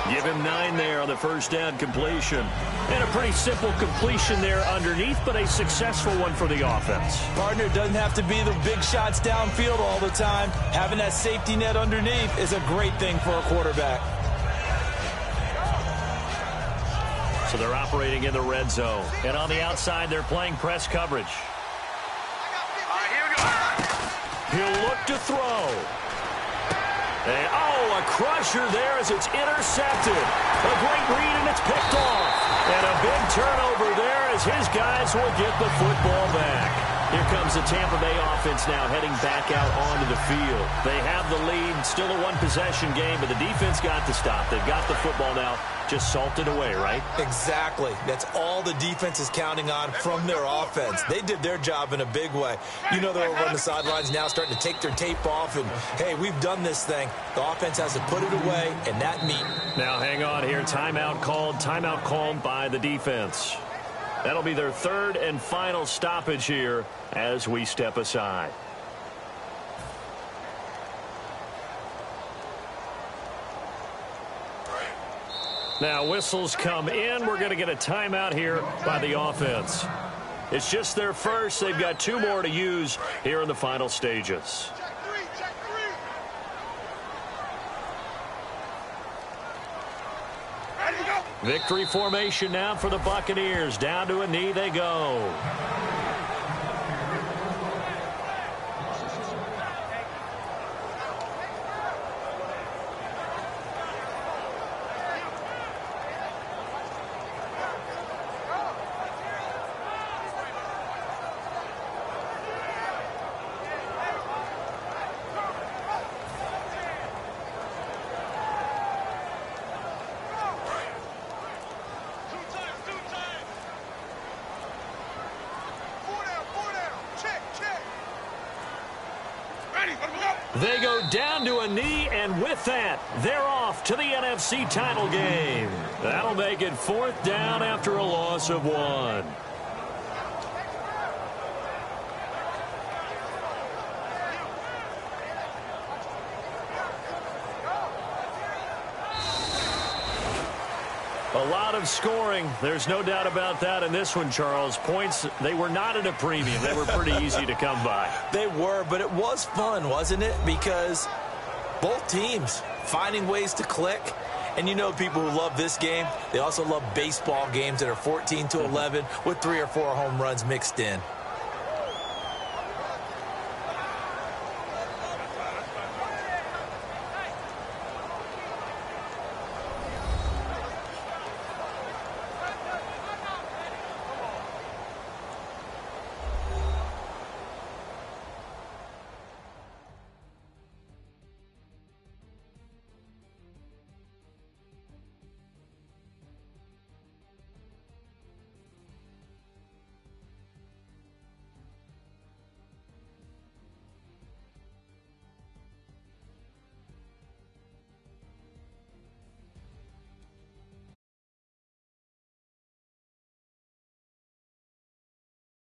Give him 9 there on the first down completion. And a pretty simple completion there underneath, but a successful one for the offense. Partner, doesn't have to be the big shots downfield all the time. Having that safety net underneath is a great thing for a quarterback. So they're operating in the red zone. And on the outside, they're playing press coverage. He'll look to throw. And, a crusher there as it's intercepted. A great read, and it's picked off. And a big turnover there as his guys will get the football back. Here comes the Tampa Bay offense now heading back out onto the field. They have the lead, still a one-possession game, but the defense got to stop. They've got the football now, just salted away, right? Exactly. That's all the defense is counting on from their offense. They did their job in a big way. You know they're over on the sidelines now starting to take their tape off, and, hey, we've done this thing. The offense has to put it away, and that meat. Now hang on here. Timeout called by the defense. That'll be their 3rd and final stoppage here as we step aside. Now whistles come in. We're going to get a timeout here by the offense. It's just their first. They've got 2 more to use here in the final stages. Victory formation now for the Buccaneers. Down to a knee they go. They go down to a knee, and with that, they're off to the NFC title game. That'll make it 4th down after a loss of 1. A lot of scoring. There's no doubt about that in this one, Charles. Points, they were not at a premium. They were pretty easy to come by. They were, but it was fun, wasn't it? Because both teams finding ways to click. And you know people who love this game, they also love baseball games that are 14-11 with 3 or 4 home runs mixed in.